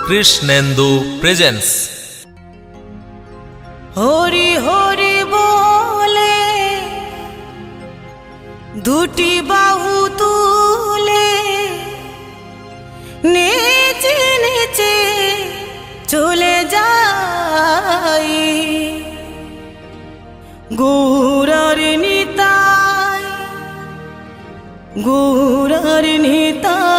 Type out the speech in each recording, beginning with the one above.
Krishnendu presence. Hari Hari বলে দুটি বাহু তুলে নেচে নেচে চলে যাই, গৌরার নিতাই, গৌরার নিতাই।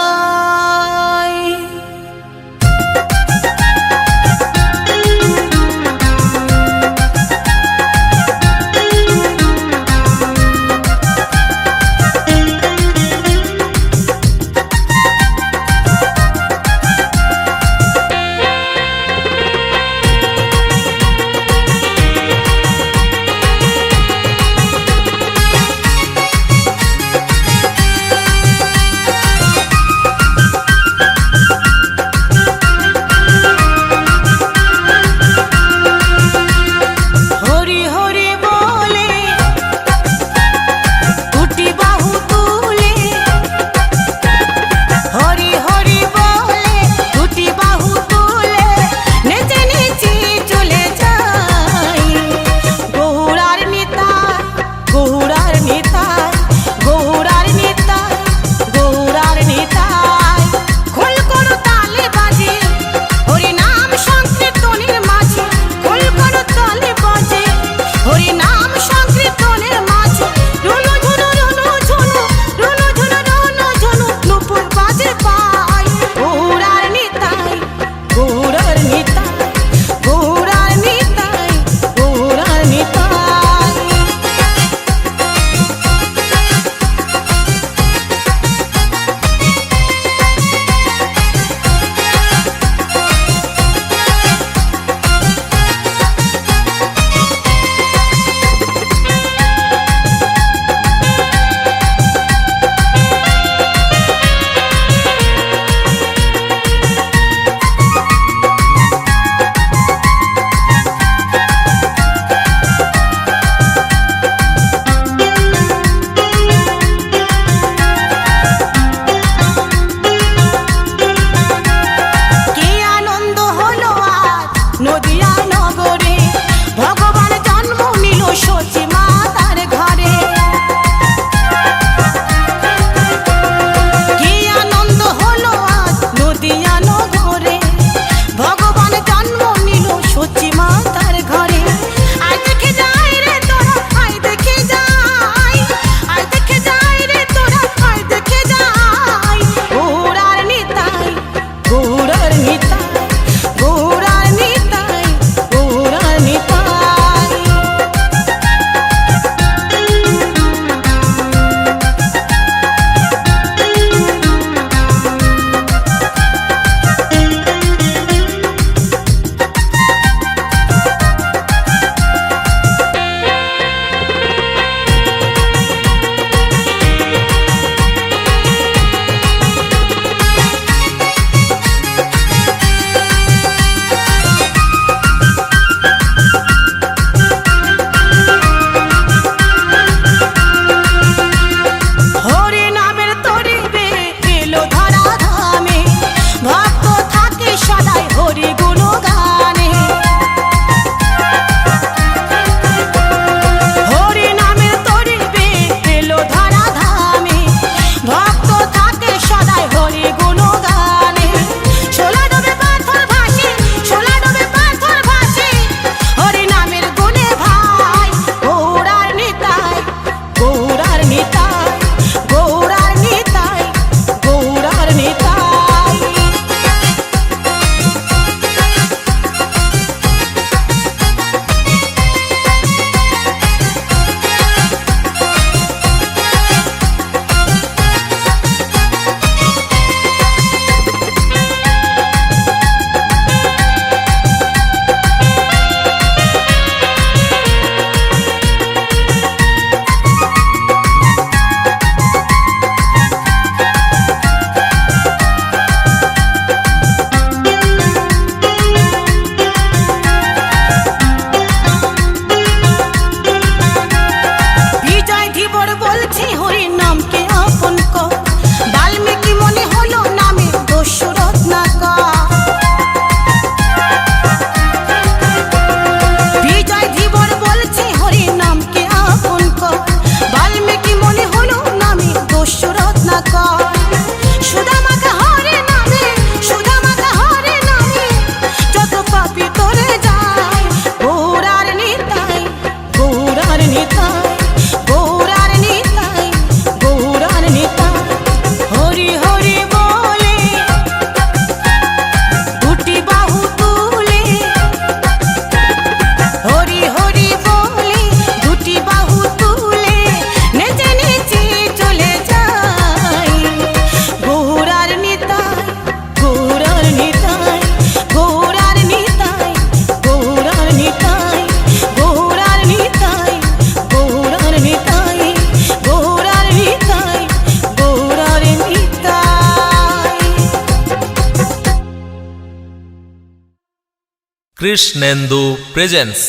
কৃষ্ণেন্দু প্রেজেন্স।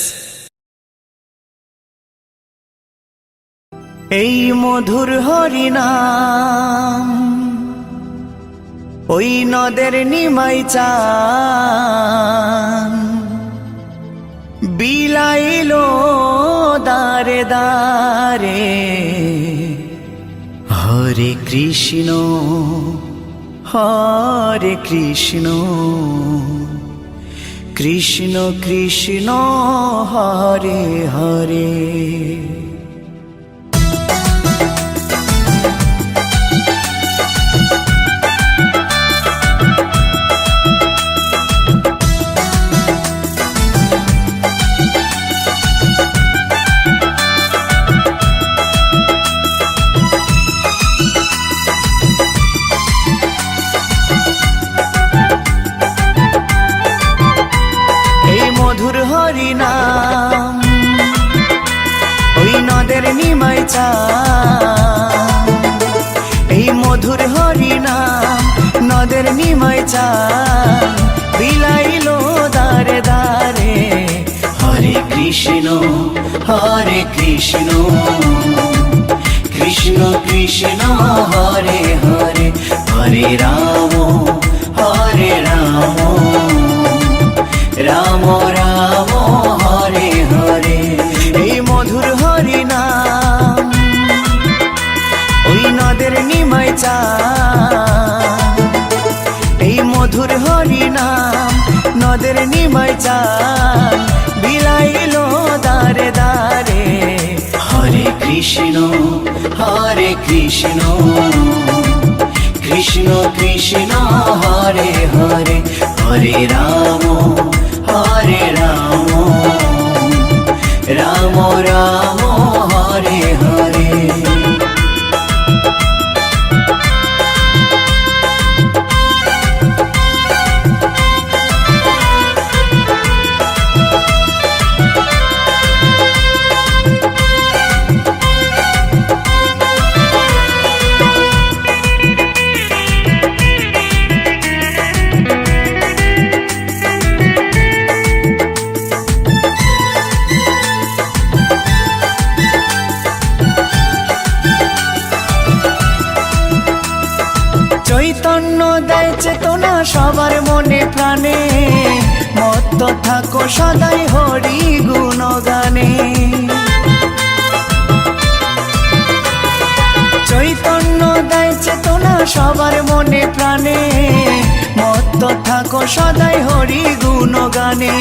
এই মধুর হরিনাম ওই নদের নিমাই চান বিলাইলো দারে দারে। হরে কৃষ্ণ হরে কৃষ্ণ কৃষ্ণ কৃষ্ণ হরে হরে। মধুর হরিনাম ওই নদের নিমাই চান, এই মধুর হরিনাম নদের নিমাই চান বিলাইলো দারে দারে। হরে কৃষ্ণ কৃষ্ণ কৃষ্ণ হরে হরে। হরে রাম রাম রাম হরে হরে। এই মধুর হরিনাম ওই নদের নিমাই চান, এই মধুর হরিনাম নদের নিমাই চান বিলাইলো দারে দারে। হরে কৃষ্ণ কৃষ্ণ কৃষ্ণ হরে হরে। হরে রাম রাম রাম হরে হরে। চৈতন্য দেয় চেতনা সবার মনে প্রাণে, মত্ত থাকো সদাই হরি গুণগানে। চৈতন্য দেয় চেতনা সবার মনে প্রাণে, মত্ত থাকো সদাই হরি গুণগানে।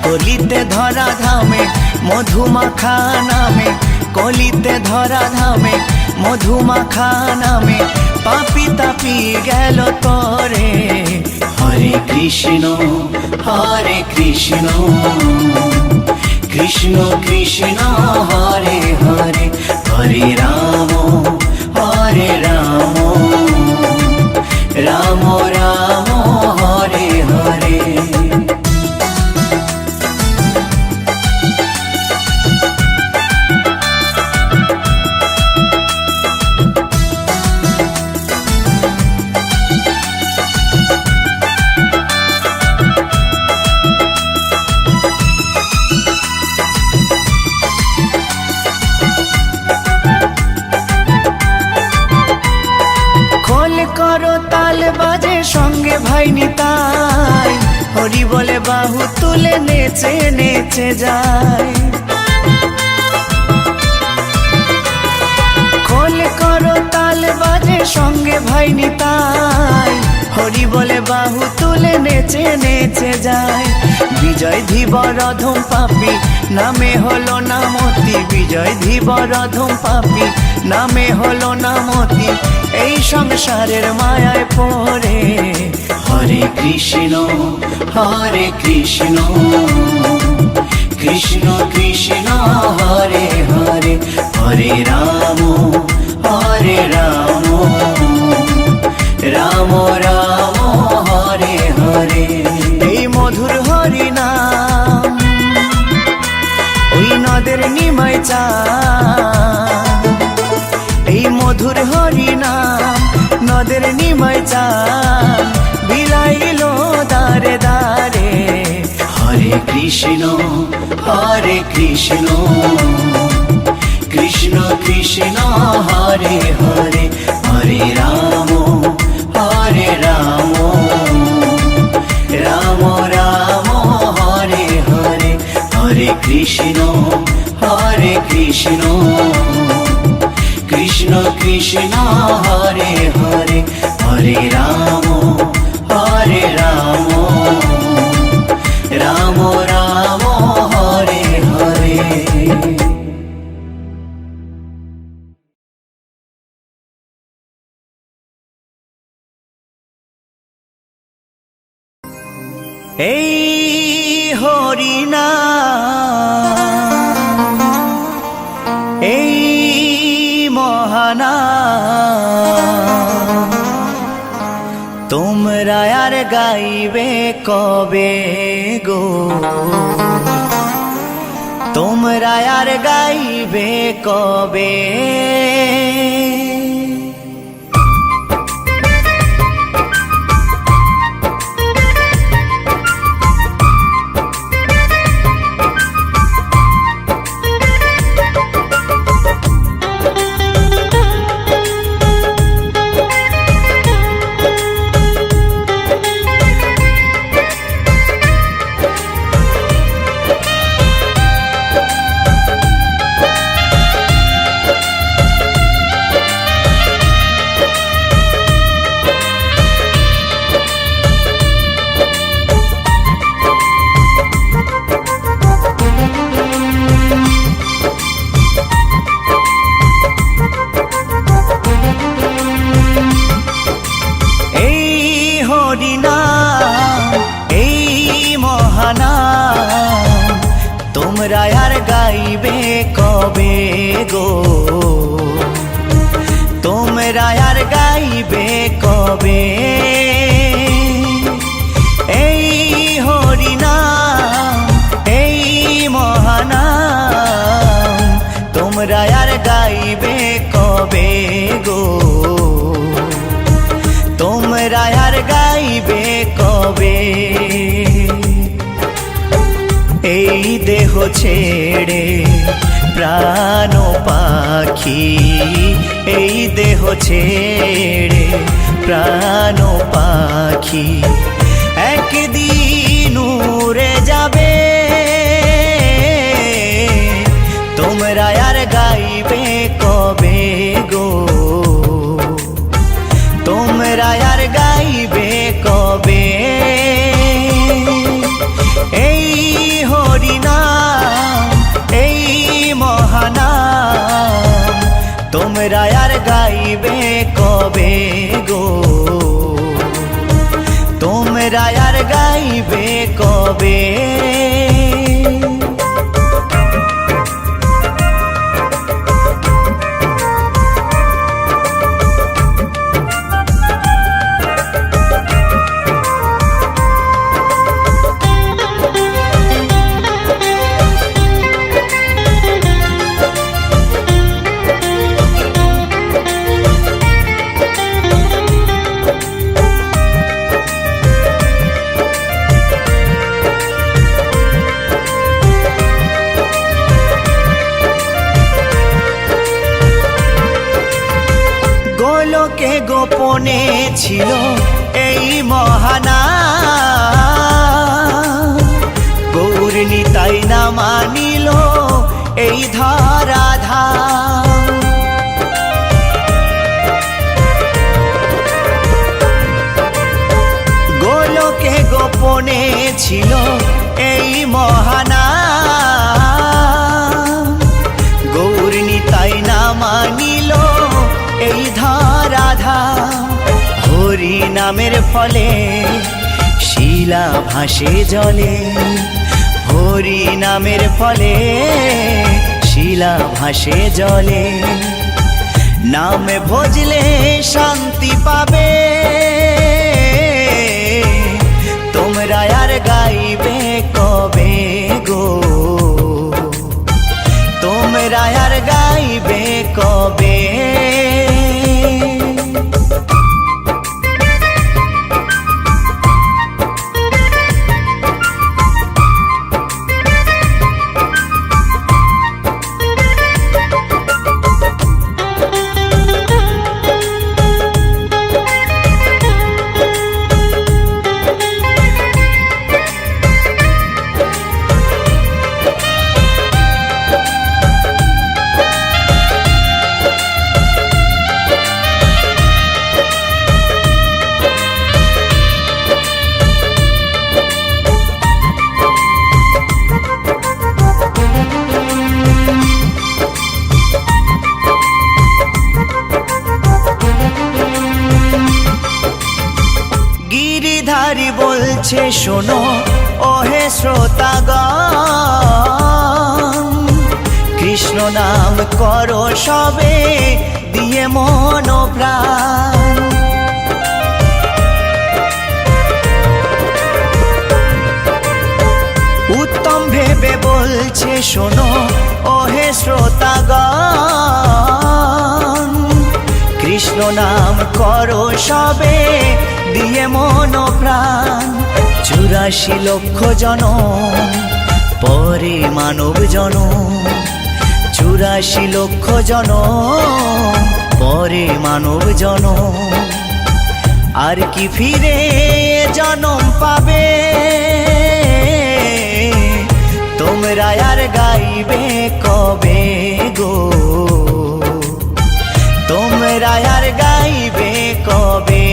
কলিতে ধরা ধামে মধুমাখা নামে, কলিতে ধরা ধামে মধুমাখা নামে পাপি তাপি গেল তরে। হরে কৃষ্ণ কৃষ্ণ কৃষ্ণ হরে হরে। হরে রাম রাম রাম হরে হরে। করো তাল বাজে সঙ্গে ভাই নিতাই, হরি বলে বাহু তুলে নেচে নেচে যায়। খোল করো তাল বাজে সঙ্গে ভাই নিতাই, হরি বলে বাহু তুলে নেচে নেচে যায়। বিজয় ধীবর অধম পাপী নামে হলো নামতি, বিজয় ধীবর অধম পাপী নামে হলো নামতি এই সংসারের মায়ায় পড়ে। হরে কৃষ্ণ কৃষ্ণ কৃষ্ণ হরে হরে। হরে রাম রাম রাম হরে হরে। এই মধুর হরিনাম ওই নদের নিমাই চান, এই মধুর হরিনাম নদের নিমাই চান বিলাইলো দারে দারে। হরে কৃষ্ণ হরে কৃষ্ণ কৃষ্ণ কৃষ্ণ হরে হরে হরে রাম রাম রাম হরে হরে হরে কৃষ্ণ কৃষ্ণ কৃষ্ণ হরে হরে হরে রাম রাম রাম হরে হরে। এই হরিনাম এই মহানাম তোমরা আর গাইবে কবে গো, তোমরা আর গাইবে কবে। তোমরা আর গাইবে কবে গো, তোমরা আর গাইবে কবে। এই হরিনাম এই মহানাম তোমরা আর গাইবে কবে গো, তোমরা আর গাইবে কবে। এই দেহ ছেড়ে প্রাণ পাখি, এই দেহ ছেড়ে প্রাণ পাখি একদিন উড়ে যাবে। তোমরা আর গাইবে কবে গো, তোমরা আর গাইবে কবে। এই হরিনাম এই মহানাম তোমরা আর গাইবে কবে গো, তোমরা আর গাইবে কবে। গোলকে গোপনে ছিল এই মহানাম, গৌর নিতাই না মানিল এই ধরাধাম। গোলকে গোপনে ছিল এই মহানাম, গৌর নিতাই না মানিল এই ধরাধাম। হরি নামের ফলে শিলা ভাসে জলে, হরি নামের ফলে শিলা ভাসে জলে। নাম ভজলে শান্তি পাবে, তোমরা আর গাইবে কবে গো, তোমরা আর গাইবে কবে। বলছে শোনো ওহে শ্রোতাগণ, কৃষ্ণ নাম করো সবে দিয়ে মন ও প্রাণ। উত্তম ভেবে বলছে শোনো ওহে শ্রোতাগণ, কৃষ্ণ নাম করো সবে দিয়ে মন ও প্রাণ। 84 লক্ষ জনম পরে মানব জনম, 84 লক্ষ জনম পরে মানব জনম, আর কি ফিরে জনম পাবে তোমরা আর গাইবে কবে গো, তোমরা আর গাইবে কবে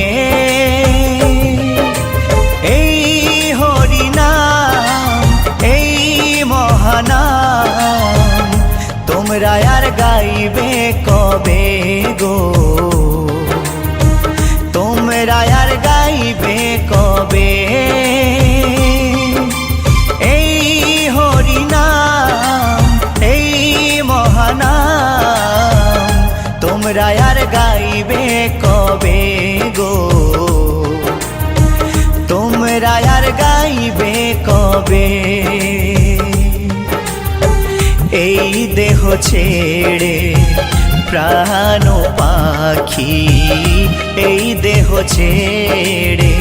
এই হরিনাম এই মহানাম, তোমরা আর গাইবে কবে গো, তোমরা আর গাইবে কবে এই হরিনাম এই মহানাম, তোমরা আর গাইবে কবে গো, তোমরা আর গাইবে কবে। এই দেহ ছেড়ে প্রাণ পাখি, এই দেহ ছেড়ে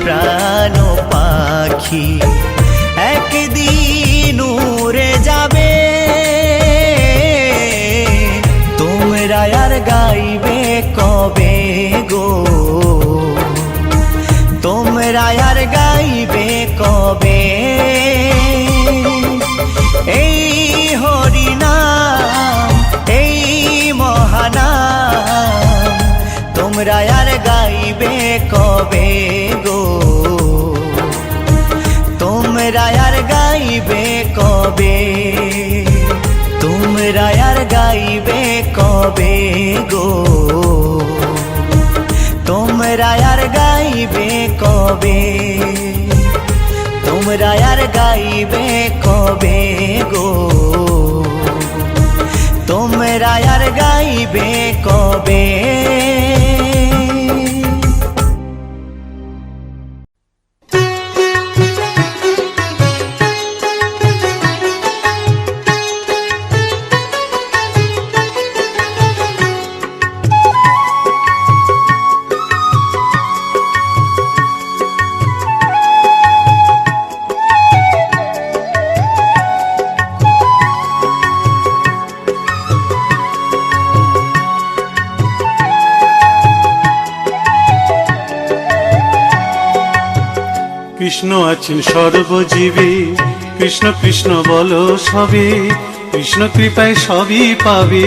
প্রাণ পাখি, একদিন উড়ে যাবে তোমরা আর গাইবে কবে গো, তোমরা আর গাইবে কবে এই হরিনাম এই মহানাম, তোমরা আর গাইবে কবে গো, তোমরা আর গাইবে কবে, তোমরা আর গাইবে কবে গো, তোমরা আর গাইবে কবে, তোমরা আর গাইবে কবে গো, তোমরা আর গাইবে কবে। কৃষ্ণ আছেন সর্বজীবে, কৃষ্ণ কৃষ্ণ বলো সবে, কৃষ্ণ কৃপায় সবই পাবে,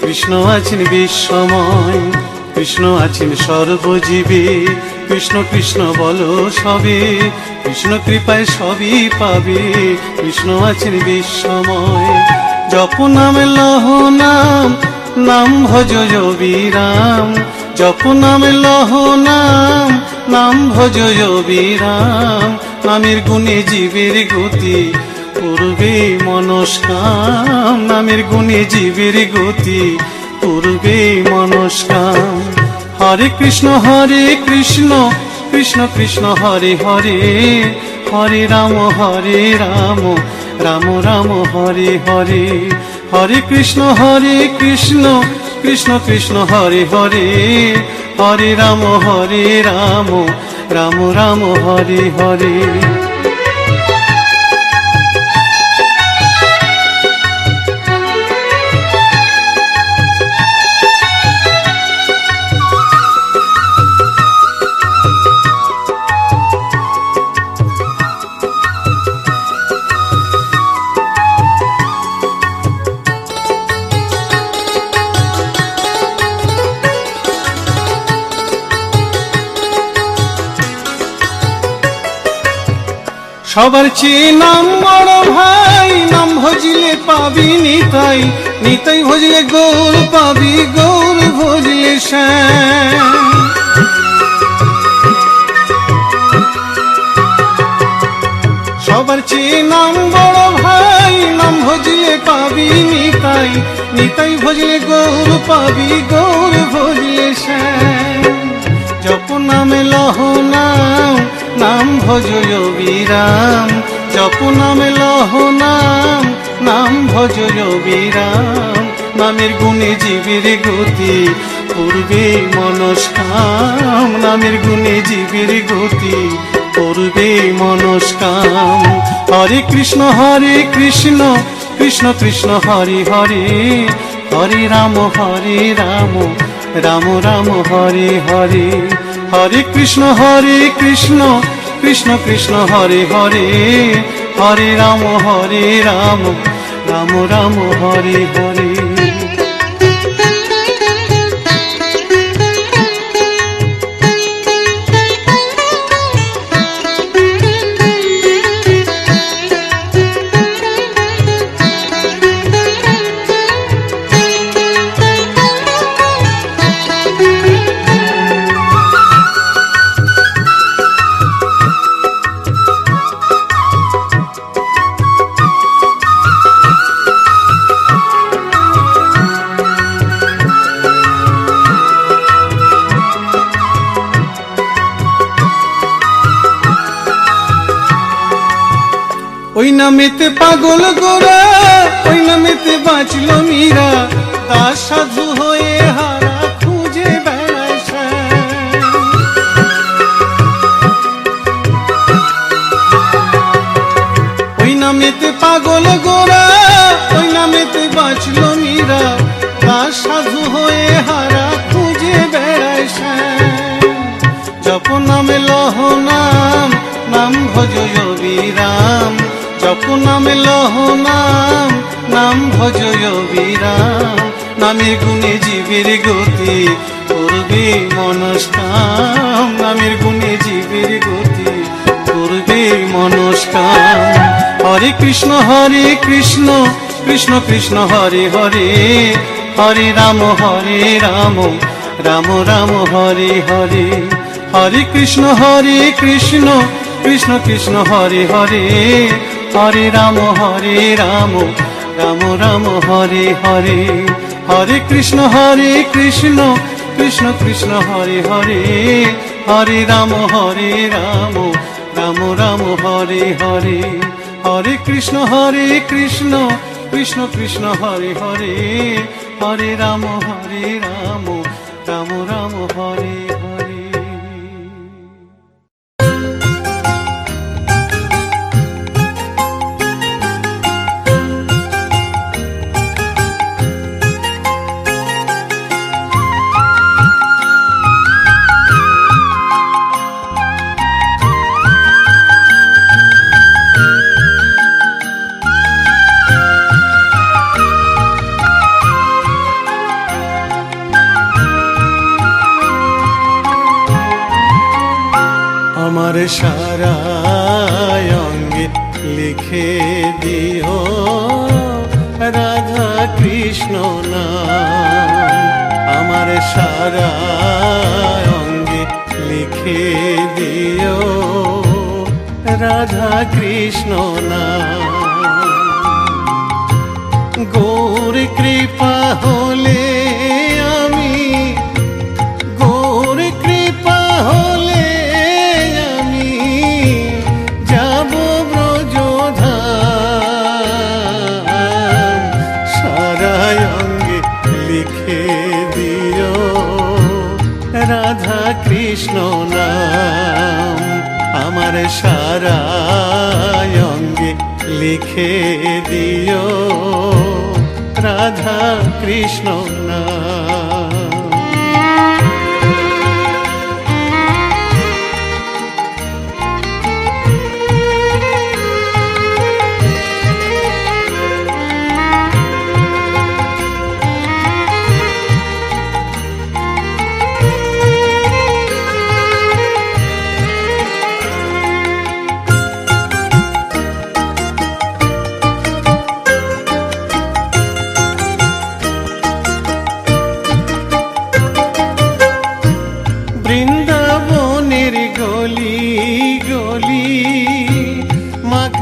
কৃষ্ণ আছেন বিশ্বময়, কৃষ্ণ আছেন সর্বজীবে, কৃষ্ণ কৃষ্ণ বলো সবে, কৃষ্ণ কৃপায় সবই পাবে, কৃষ্ণ আছেন বিশ্বময়। জপ নাম লহ নাম, নাম ভজ বিরাম, জপ নাম লহ নাম, নাম ভজ বিরাম, নামের গুণে জীবের গতি পূর্বে মনস্কাম, নামের গুণে জীবের গতি পূর্বে মনস্কাম। হরে কৃষ্ণ কৃষ্ণ কৃষ্ণ হরে হরে, হরে রাম রাম রাম হরে হরে, হরে কৃষ্ণ কৃষ্ণ কৃষ্ণ হরে হরে, হরে রাম রাম রাম হরে হরে। সবার চেয়ে নাম বড় ভাই, নাম ভজিলে পাবি নিতাই, নিতাই ভজিলে গৌর পাবি, গৌর ভজিলে শ্যাম। সবার চেয়ে নাম বড় ভাই, নাম ভজলে পাবি নিতাই, নিতাই ভজলে গৌর পাবি, গৌর ভজলে শ্যাম। জপ নামে লহ নাম, নাম ভজ অবিরাম, জপ নামে লহ নাম, নাম ভজ অবিরাম। নামের গুণে জীবের গতি পূর্বে মনস্কাম, নামের গুণে জীবের গতি পূর্বে মনস্কাম। হরে কৃষ্ণ কৃষ্ণ কৃষ্ণ হরে হরে, হরে রাম রাম রাম হরে হরে। হরে কৃষ্ণ কৃষ্ণ কৃষ্ণ হরে হরে, হরে রাম রাম রাম হরে হরে। ওই নামেতে পাগল গোরা, ওই নামেতে বাঁচল মীরা, দাস সাধু হয়ে হারা খুঁজে বেড়ায় শ্যাম। ওই নামেতে পাগল গোরা, ওই নামেতে বাঁচল মীরা, দাস সাধু হয়ে হারা খুঁজে বেড়ায় শ্যাম। জপ নামে লহ নাম, নাম ভজ অবিরাম, জপ নামে লহ নাম, নাম ভজ অবিরাম। নামের গুণে জীবের গতি করবে মনস্কাম, নামের গুণে জীবের গতি করবে মনস্কাম। হরে কৃষ্ণ কৃষ্ণ কৃষ্ণ হরে হরে, হরে রাম রাম রাম হরে হরে। হরে কৃষ্ণ কৃষ্ণ কৃষ্ণ হরে হরে, হরে রাম রাম রাম হরে হরে। হরে কৃষ্ণ কৃষ্ণ কৃষ্ণ হরে হরে, হরে রাম রাম রাম হরে হরে। হরে কৃষ্ণ কৃষ্ণ কৃষ্ণ হরে হরে, হরে রাম রাম হরে হরে। আমার সারা অঙ্গে লিখে দিও রাধা কৃষ্ণ নাম, আমার সারা অঙ্গে লিখে দিও রাধা কৃষ্ণ নাম। গৌর কৃপা হলে আমি, গৌর কৃপা হলে আমি যাব ব্রজধাম। সারা অঙ্গে লিখে দিও রাধা কৃষ্ণ নাম, আমার সারা অঙ্গে লিখে দিও রাধা কৃষ্ণ নাম।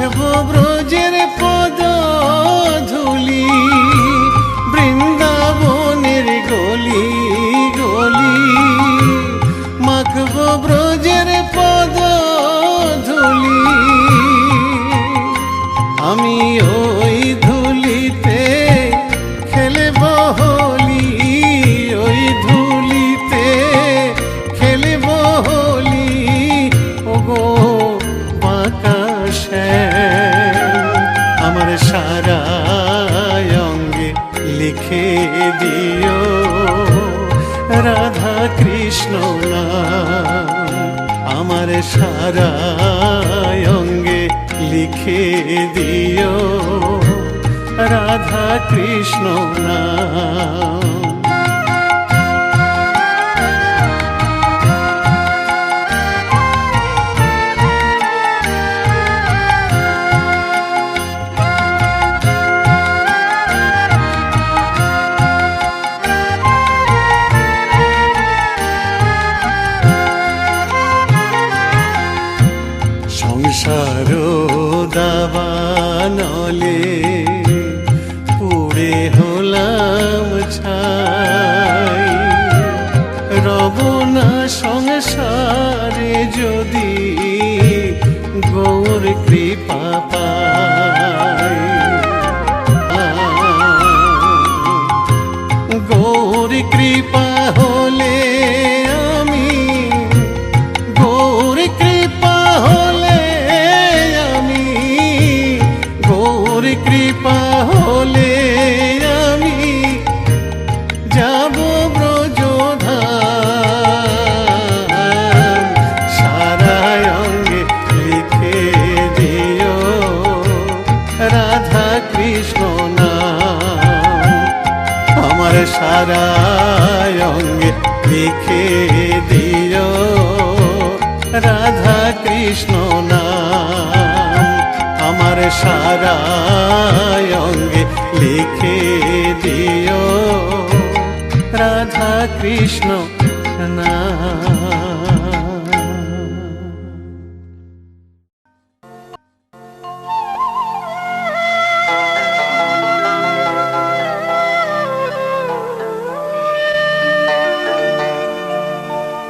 মাখবো ব্রজের পদ ধুলি, বৃন্দাবনের গলি গলি, মাখবো ব্রজের পদ ধুলি। আমি ওই ধুলিতে খেলব হোলি, ওই ধুলিতে খেলব হোলি। ওগো বাঁকা শ্যাম, আমার সারা অঙ্গে লিখে দিও রাধা কৃষ্ণ নাম। আমার সারা অঙ্গে লিখে দিও রাধা কৃষ্ণ নাম। সংসার দাবানলে পুড়ে হলাম ছাই, রব না সংসারে যদি গৌর কৃপা পাই। গৌর কৃপা হলে আমি, গৌর কৃপা হলে আমি, গৌর কৃপা হলে আমি যাব ব্রজধাম। সারা অঙ্গে লিখে দিও রাধা কৃষ্ণ নাম। আমার সারা অঙ্গে লিখে দিও রাধা কৃষ্ণ নাম। আমার সারা অঙ্গে লিখে দিও রাধা কৃষ্ণ নাম।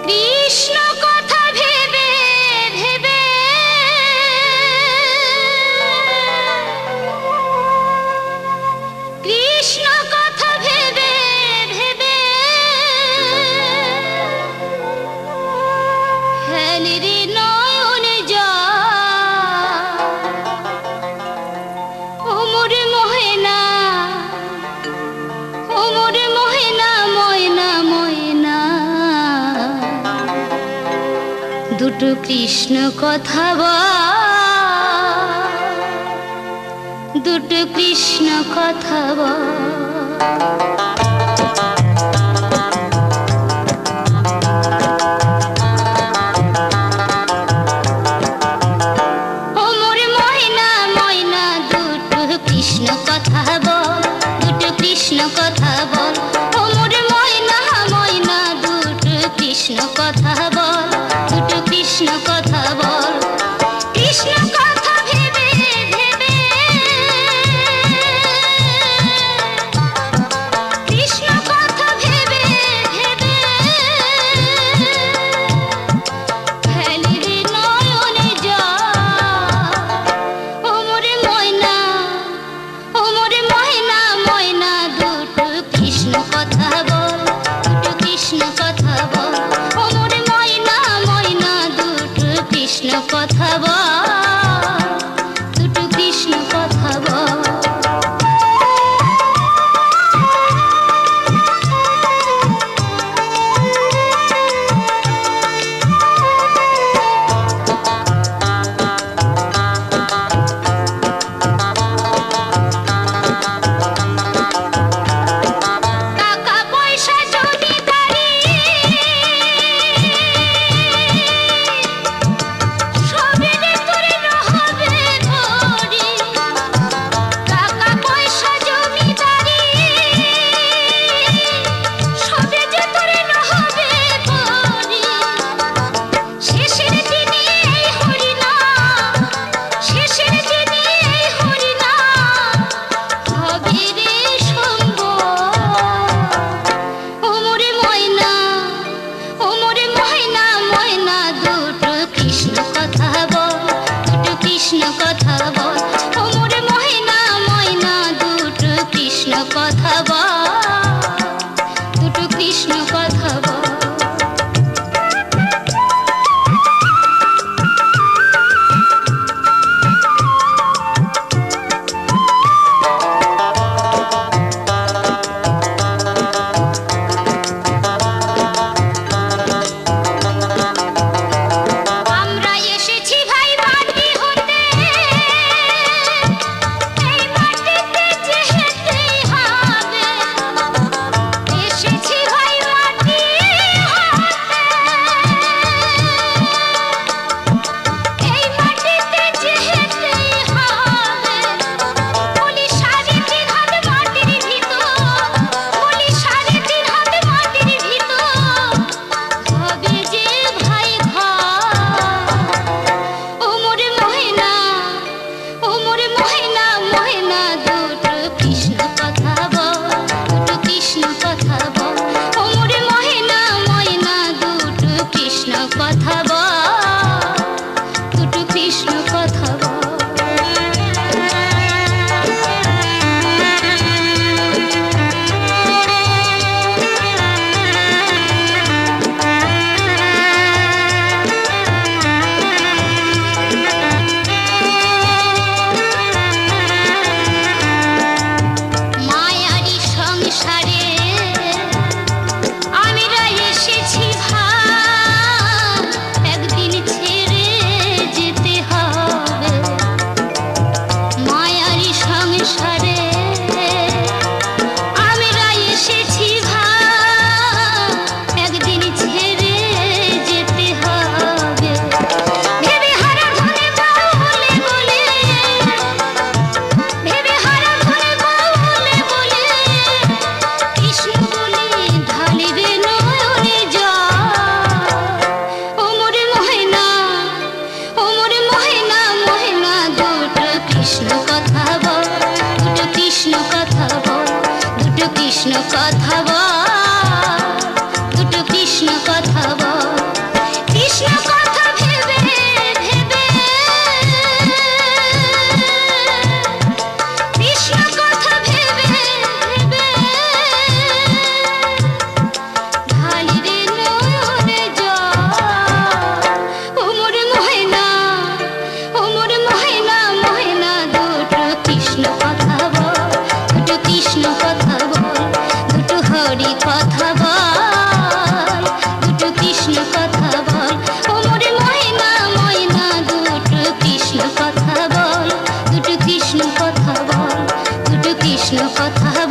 কৃষ্ণ কথা ভেবে ভেবে কৃষ্ণ কথা ভেবে ভেবে হেলিরি নয়ন যায় ওমর মোহেনা, ওমর মোহেনা, ময়না ময়না। দুটো কৃষ্ণ কথা বল, দুটো কৃষ্ণ কথা বল। ওমর ময়না ময়না, দুটো কৃষ্ণ কথা বল, দুটো কৃষ্ণ কথা বল। ওমর ময়না ময়না, দুটো কৃষ্ণ কথা বল, দুটো কৃষ্ণ কথা বল। কৃষ্ণ কথা ভেবে ভেবে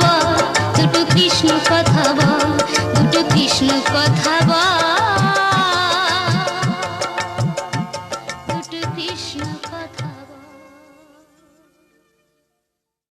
বল, দুটো কৃষ্ণ কথা বল, দুটো কৃষ্ণ কথা বল।